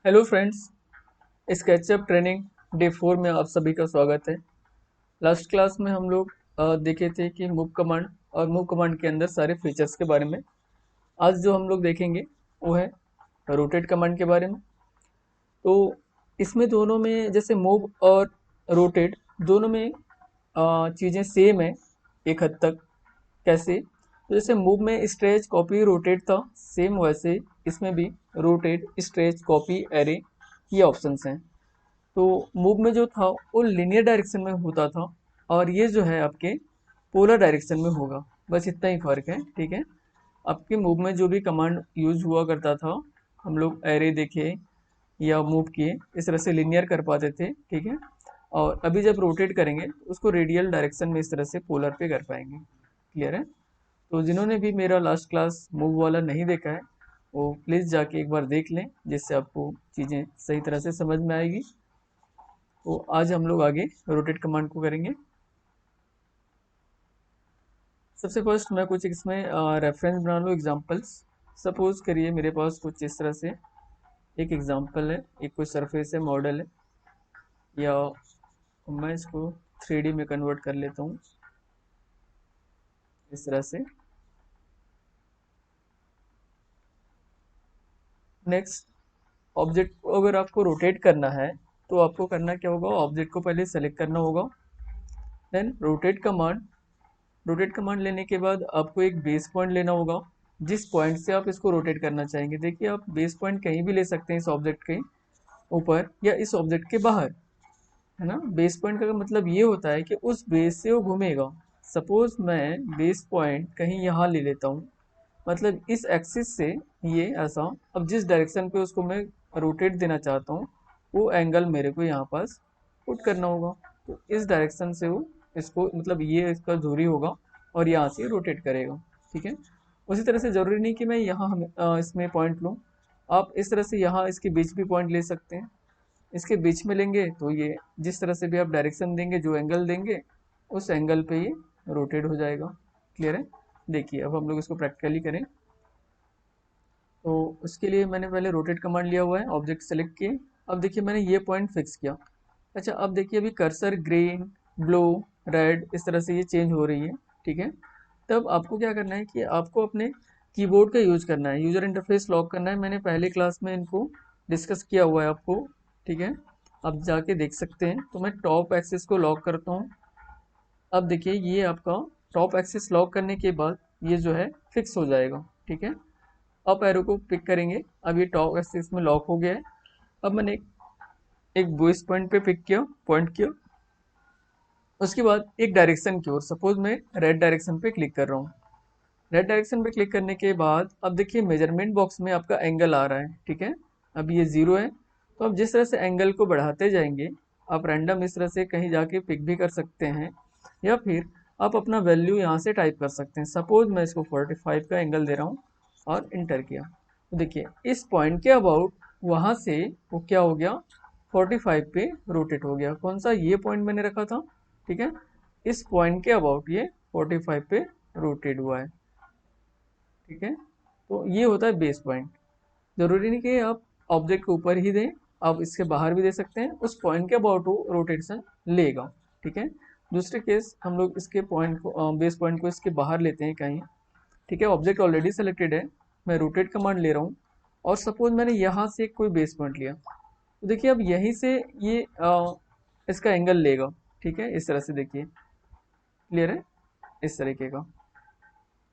Hello friends, SketchUp training day 4 में आप सभी का स्वागत है। लास्ट क्लास में हम लोग देखे थे कि मूव कमांड और मूव कमांड के अंदर सारे फीचर्स के बारे में। आज जो हम लोग देखेंगे वो है रोटेट कमांड के बारे में। तो इसमें दोनों में जैसे मूव और रोटेट दोनों में चीज़ें सेम है एक हद तक। कैसे? तो जैसे मूव में स्ट्रेच कॉपी रोटेट था, सेम वैसे इसमें भी रोटेट स्ट्रेच कॉपी एरे ये ऑप्शंस हैं। तो मूव में जो था वो लीनियर डायरेक्शन में होता था और ये जो है आपके पोलर डायरेक्शन में होगा। बस इतना ही फर्क है, ठीक है। आपके मूव में जो भी कमांड यूज हुआ करता था, हम लोग एरे देखे या मूव किए इस तरह से लीनियर कर पाते थे, ठीक है। और अभी जब रोटेट करेंगे तो उसको रेडियल डायरेक्शन में इस तरह से पोलर पे कर पाएंगे। क्लियर है? तो जिन्होंने भी मेरा लास्ट क्लास मूव वाला नहीं देखा है वो प्लीज़ जाके एक बार देख लें, जिससे आपको चीज़ें सही तरह से समझ में आएगी। तो आज हम लोग आगे रोटेट कमांड को करेंगे। सबसे फर्स्ट मैं कुछ इसमें रेफरेंस बना लूँ, एग्जांपल्स। सपोज करिए मेरे पास कुछ इस तरह से एक एग्जांपल है, एक कोई सरफेस है, मॉडल है, या मैं इसको 3D में कन्वर्ट कर लेता हूँ इस तरह से। नेक्स्ट, ऑब्जेक्ट को अगर आपको रोटेट करना है तो आपको करना क्या होगा, ऑब्जेक्ट को पहले सेलेक्ट करना होगा, देन रोटेट कमांड लेने के बाद आपको एक बेस पॉइंट लेना होगा जिस पॉइंट से आप इसको रोटेट करना चाहेंगे। देखिए, आप बेस पॉइंट कहीं भी ले सकते हैं, इस ऑब्जेक्ट के ऊपर या इस ऑब्जेक्ट के बाहर, है ना। बेस पॉइंट का मतलब ये होता है कि उस बेस से वो घूमेगा। सपोज मैं बेस पॉइंट कहीं यहाँ ले लेता हूँ, मतलब इस एक्सिस से ये ऐसा। अब जिस डायरेक्शन पे उसको मैं रोटेट देना चाहता हूँ वो एंगल मेरे को यहाँ पास पुट करना होगा। तो इस डायरेक्शन से वो इसको, मतलब ये इसका धुरी होगा और यहाँ से रोटेट करेगा, ठीक है। उसी तरह से ज़रूरी नहीं कि मैं यहाँ इसमें पॉइंट लूँ, आप इस तरह से यहाँ इसके बीच भी पॉइंट ले सकते हैं। इसके बीच में लेंगे तो ये जिस तरह से भी आप डायरेक्शन देंगे, जो एंगल देंगे उस एंगल पे ये रोटेट हो जाएगा। क्लियर है? देखिए, अब हम लोग इसको प्रैक्टिकली करें। तो उसके लिए मैंने पहले रोटेट कमांड लिया हुआ है, ऑब्जेक्ट सेलेक्ट किए। अब देखिए मैंने ये पॉइंट फिक्स किया। अच्छा, अब देखिए अभी कर्सर ग्रीन, ब्लू, रेड इस तरह से ये चेंज हो रही है, ठीक है। तब आपको क्या करना है कि आपको अपने कीबोर्ड का यूज करना है, यूजर इंटरफेस लॉक करना है। मैंने पहले क्लास में इनको डिस्कस किया हुआ है आपको, ठीक है। आप जाके देख सकते हैं। तो मैं टॉप एक्सिस को लॉक करता हूँ। अब देखिए ये आपका टॉप एक्सिस लॉक करने के बाद ये जो है फिक्स हो जाएगा, ठीक है। अप एरो को पिक करेंगे, अब ये टॉप एक्सिस में लॉक हो गया है। अब मैंने एक बेस पॉइंट पे पिक किया, पॉइंट किया। उसके बाद एक डायरेक्शन की ओर, सपोज मैं रेड डायरेक्शन पे क्लिक कर रहा हूँ। रेड डायरेक्शन पे क्लिक करने के बाद अब देखिए मेजरमेंट बॉक्स में आपका एंगल आ रहा है, ठीक है। अब ये 0 है। तो अब जिस तरह से एंगल को बढ़ाते जाएंगे, आप रैंडम इस तरह से कहीं जाके पिक भी कर सकते हैं, या फिर आप अपना वैल्यू यहाँ से टाइप कर सकते हैं। सपोज मैं इसको 45 का एंगल दे रहा हूँ और इंटर किया। तो देखिए इस पॉइंट के अबाउट वहाँ से वो क्या हो गया, 45 पे रोटेट हो गया। कौन सा? ये पॉइंट मैंने रखा था, ठीक है। इस पॉइंट के अबाउट ये 45 पे रोटेट हुआ है, ठीक है। तो ये होता है बेस पॉइंट। जरूरी नहीं कि आप ऑब्जेक्ट के ऊपर ही दें, आप इसके बाहर भी दे सकते हैं, उस पॉइंट के अबाउट वो रोटेशन लेगा, ठीक है। दूसरे केस हम लोग इसके पॉइंट को, बेस पॉइंट को इसके बाहर लेते हैं कहीं, ठीक है। ऑब्जेक्ट ऑलरेडी सेलेक्टेड है, मैं रोटेट कमांड ले रहा हूँ और सपोज मैंने यहाँ से कोई बेस पॉइंट लिया। तो देखिए अब यहीं से ये इसका एंगल लेगा, ठीक है। इस तरह से देखिए, क्लियर है? इस तरीके का।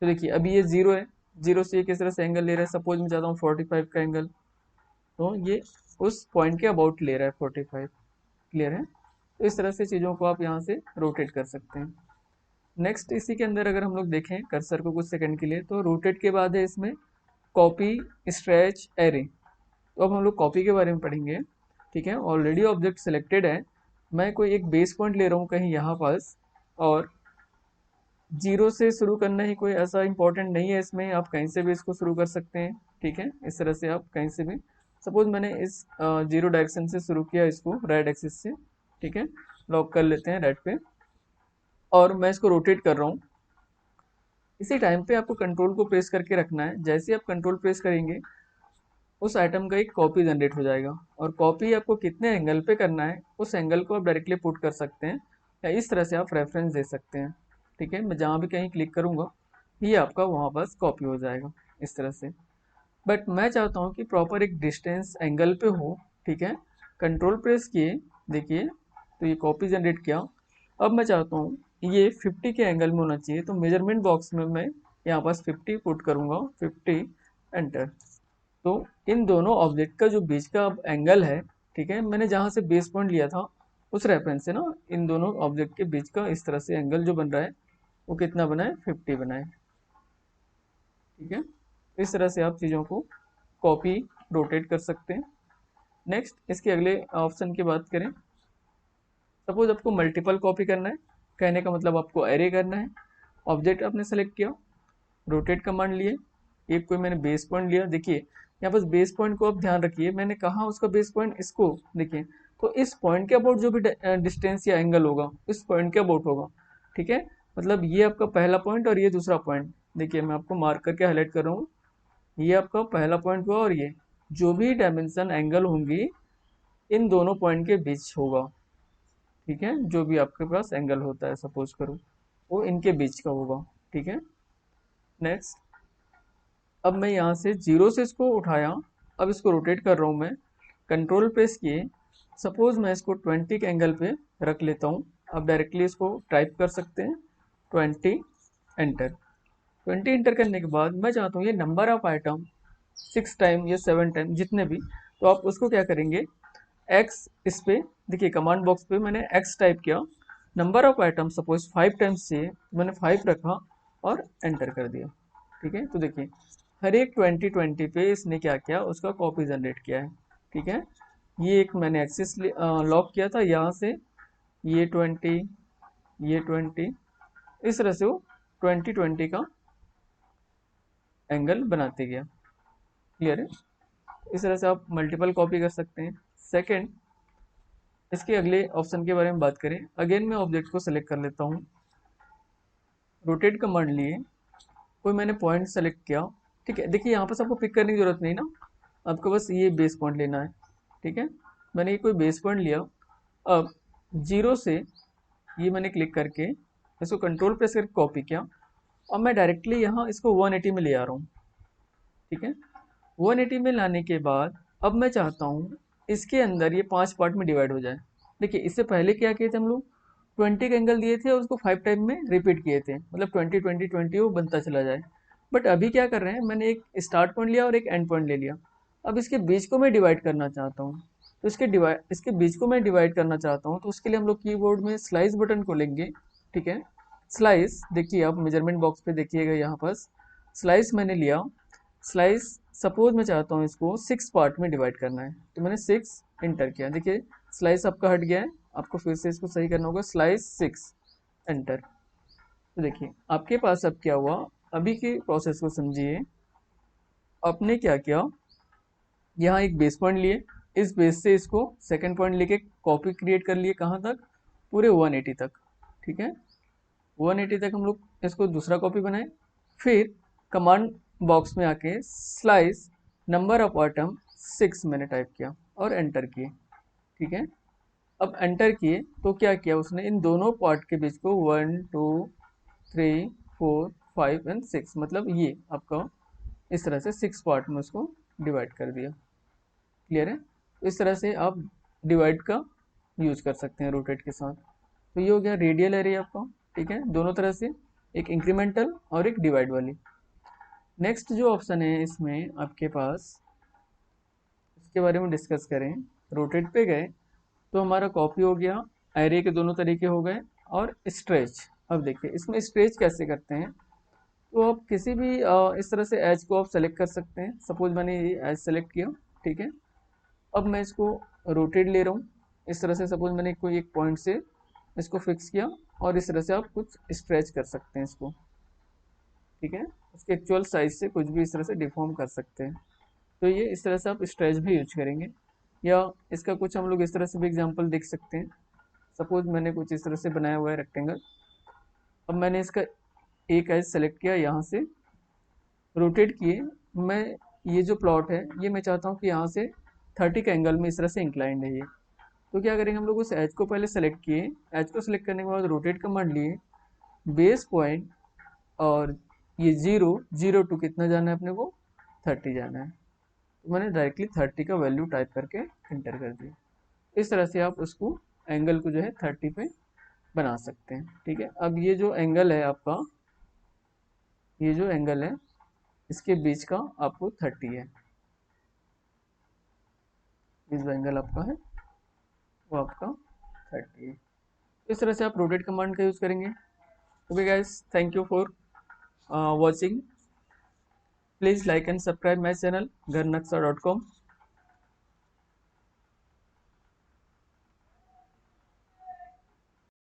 तो देखिए अभी ये 0 है, 0 से ये किस तरह से एंगल ले रहा है। सपोज मैं चाहता हूँ 45 का एंगल, तो ये उस पॉइंट के अबाउट ले रहा है 45। क्लियर है? तो इस तरह से चीज़ों को आप यहाँ से रोटेट कर सकते हैं। नेक्स्ट, इसी के अंदर अगर हम लोग देखें कर्सर को कुछ सेकंड के लिए, तो रोटेट के बाद है इसमें कॉपी, स्ट्रेच, एरे। तो अब हम लोग कॉपी के बारे में पढ़ेंगे, ठीक है। ऑलरेडी ऑब्जेक्ट सिलेक्टेड है, मैं कोई एक बेस पॉइंट ले रहा हूँ कहीं यहाँ पास, और 0 से शुरू करना ही कोई ऐसा इंपॉर्टेंट नहीं है इसमें, आप कहीं से भी इसको शुरू कर सकते हैं, ठीक है। इस तरह से आप कहीं से भी, सपोज मैंने इस 0 डायरेक्शन से शुरू किया इसको, रेड एक्सिस से, ठीक है। लॉक कर लेते हैं रेड पे, और मैं इसको रोटेट कर रहा हूँ। इसी टाइम पे आपको कंट्रोल को प्रेस करके रखना है। जैसे ही आप कंट्रोल प्रेस करेंगे उस आइटम का एक कॉपी जनरेट हो जाएगा। और कॉपी आपको कितने एंगल पे करना है उस एंगल को आप डायरेक्टली पुट कर सकते हैं, या इस तरह से आप रेफरेंस दे सकते हैं। ठीक है, मैं जहाँ भी कहीं क्लिक करूँगा ये आपका वहाँ बस कॉपी हो जाएगा इस तरह से। बट मैं चाहता हूँ कि प्रॉपर एक डिस्टेंस एंगल पे हो। ठीक है, कंट्रोल प्रेस किए, देखिए तो ये कॉपी जनरेट किया। अब मैं चाहता हूँ ये 50 के एंगल में होना चाहिए, तो मेजरमेंट बॉक्स में मैं यहाँ पास 50 पुट करूँगा, 50 एंटर। तो इन दोनों ऑब्जेक्ट का जो बीच का एंगल है, ठीक है, मैंने जहाँ से बेस पॉइंट लिया था उस रेफरेंस से ना, इन दोनों ऑब्जेक्ट के बीच का इस तरह से एंगल जो बन रहा है वो कितना बना है, 50 बना है। ठीक है, इस तरह से आप चीज़ों को कॉपी रोटेट कर सकते हैं। नेक्स्ट इसके अगले ऑप्शन की बात करें, सपोज आपको मल्टीपल कॉपी करना है, कहने का मतलब आपको एरे करना है। ऑब्जेक्ट आपने सेलेक्ट किया, रोटेट कमांड लिए, एक कोई मैंने बेस पॉइंट लिया। देखिए यहाँ पर बेस पॉइंट को आप ध्यान रखिए, मैंने कहा उसका बेस पॉइंट इसको देखिए, तो इस पॉइंट के अबाउट जो भी डिस्टेंस या एंगल होगा इस पॉइंट के अबाउट होगा। ठीक है, मतलब ये आपका पहला पॉइंट और ये दूसरा पॉइंट, देखिए मैं आपको मार्क करके हाईलाइट कर रहा हूँ, ये आपका पहला पॉइंट हुआ और ये जो भी डायमेंशन एंगल होंगी इन दोनों पॉइंट के बीच होगा। ठीक है, जो भी आपके पास एंगल होता है सपोज करो वो इनके बीच का होगा। ठीक है, नेक्स्ट अब मैं यहाँ से जीरो से इसको उठाया, अब इसको रोटेट कर रहा हूँ मैं, कंट्रोल प्रेस किए, सपोज मैं इसको 20 के एंगल पे रख लेता हूँ। अब डायरेक्टली इसको टाइप कर सकते हैं 20 एंटर। 20 एंटर करने के बाद मैं चाहता हूँ ये नंबर ऑफ आइटम 6 टाइम या 7 टाइम जितने भी, तो आप उसको क्या करेंगे, एक्स इस पे देखिए कमांड बॉक्स पे मैंने एक्स टाइप किया, number of item suppose 5 times चाहिए तो मैंने 5 रखा और एंटर कर दिया। ठीक है, तो देखिए हर एक 20 पे इसने क्या किया, उसका कॉपी जनरेट किया है। ठीक है, ये एक मैंने एक्सिस लॉक किया था यहाँ से, ये 20, ये 20, इस तरह से वो 20 का एंगल बनाते गया। क्लियर है, इस तरह से आप मल्टीपल कॉपी कर सकते हैं। सेकेंड इसके अगले ऑप्शन के बारे में बात करें, अगेन मैं ऑब्जेक्ट को सेलेक्ट कर लेता हूँ, रोटेट कमांड लिए, कोई मैंने पॉइंट सेलेक्ट किया। ठीक है, देखिए यहाँ पर आपको पिक करने की जरूरत नहीं ना, आपको बस ये बेस पॉइंट लेना है। ठीक है, मैंने ये कोई बेस पॉइंट लिया, अब जीरो से ये मैंने क्लिक करके इसको कंट्रोल प्रेस करके कॉपी किया, अब मैं डायरेक्टली यहाँ इसको 180 में ले आ रहा हूँ। ठीक है, 180 में लाने के बाद अब मैं चाहता हूँ इसके अंदर ये 5 पार्ट में डिवाइड हो जाए। देखिए इससे पहले क्या किए थे हम लोग, 20 का एंगल दिए थे और उसको 5 टाइम में रिपीट किए थे, मतलब 20 20 20 वो बनता चला जाए। बट अभी क्या कर रहे हैं, मैंने एक स्टार्ट पॉइंट लिया और एक एंड पॉइंट ले लिया, अब इसके बीच को मैं डिवाइड करना चाहता हूँ। तो इसके बीच को मैं डिवाइड करना चाहता हूँ, तो उसके लिए हम लोग कीबोर्ड में स्लाइस बटन को लेंगे। ठीक है, स्लाइस देखिए आप मेजरमेंट बॉक्स पे देखिएगा, यहाँ पर स्लाइस मैंने लिया, स्लाइस सपोज मैं चाहता हूँ इसको 6 पार्ट में डिवाइड करना है, तो मैंने 6 इंटर किया। देखिए स्लाइस आपका हट गया है, आपको फिर से इसको सही करना होगा, स्लाइस 6 एंटर। तो देखिए आपके पास अब क्या हुआ, अभी की प्रोसेस को समझिए। आपने क्या किया, यहाँ एक बेस पॉइंट लिए, इस बेस से इसको सेकंड पॉइंट लेके कॉपी क्रिएट कर लिए, कहाँ तक, पूरे 180 तक। ठीक है, 180 तक हम लोग इसको दूसरा कॉपी बनाए, फिर कमांड बॉक्स में आके स्लाइस नंबर ऑफ आइटम 6 मैंने टाइप किया और एंटर किए। ठीक है, अब एंटर किए तो क्या किया उसने, इन दोनों पार्ट के बीच को 1 2 3 4 5 एंड 6, मतलब ये आपका इस तरह से 6 पार्ट में उसको डिवाइड कर दिया। क्लियर है, तो इस तरह से आप डिवाइड का यूज कर सकते हैं रोटेट के साथ। तो ये हो गया रेडियल एरे आपका। ठीक है, दोनों तरह से, एक इंक्रीमेंटल और एक डिवाइड वाली। नेक्स्ट जो ऑप्शन है इसमें आपके पास, इसके बारे में डिस्कस करें, रोटेट पे गए तो हमारा कॉपी हो गया, एरे के दोनों तरीके हो गए, और स्ट्रेच। अब देखिए इसमें स्ट्रेच कैसे करते हैं, तो आप किसी भी इस तरह से एज को आप सेलेक्ट कर सकते हैं, सपोज मैंने ये एज सेलेक्ट किया। ठीक है, अब मैं इसको रोटेट ले रहा हूँ इस तरह से, सपोज मैंने कोई एक पॉइंट से इसको फिक्स किया और इस तरह से आप कुछ स्ट्रेच कर सकते हैं इसको। ठीक है, इसके एक्चुअल साइज से कुछ भी इस तरह से डिफॉर्म कर सकते हैं, तो ये इस तरह से आप स्ट्रेच भी यूज करेंगे। या इसका कुछ हम लोग इस तरह से भी एग्जांपल देख सकते हैं, सपोज मैंने कुछ इस तरह से बनाया हुआ है रेक्टेंगल, अब मैंने इसका एक एज सेलेक्ट किया, यहाँ से रोटेट किए, मैं ये जो प्लॉट है ये मैं चाहता हूँ कि यहाँ से 30 का एंगल में इस तरह से इंक्लाइंड है ये। तो क्या करेंगे हम लोग उस एज को पहले सेलेक्ट किए, एज को सेलेक्ट करने के बाद रोटेट कमांड लिए, बेस पॉइंट और ये 0 टू कितना जाना है अपने को 30 जाना है। तो मैंने डायरेक्टली 30 का वैल्यू टाइप करके इंटर कर दिया। इस तरह से आप उसको एंगल को जो है 30 पे बना सकते हैं। ठीक है, अब ये जो एंगल है आपका, ये जो एंगल है इसके बीच का आपको 30 है, इस जो एंगल आपका है वो आपका 30 है। इस तरह से आप रोटेट कमांड का यूज़ करेंगे। Okay guys, thank you for watching. Please like and subscribe my channel garnaksha.com.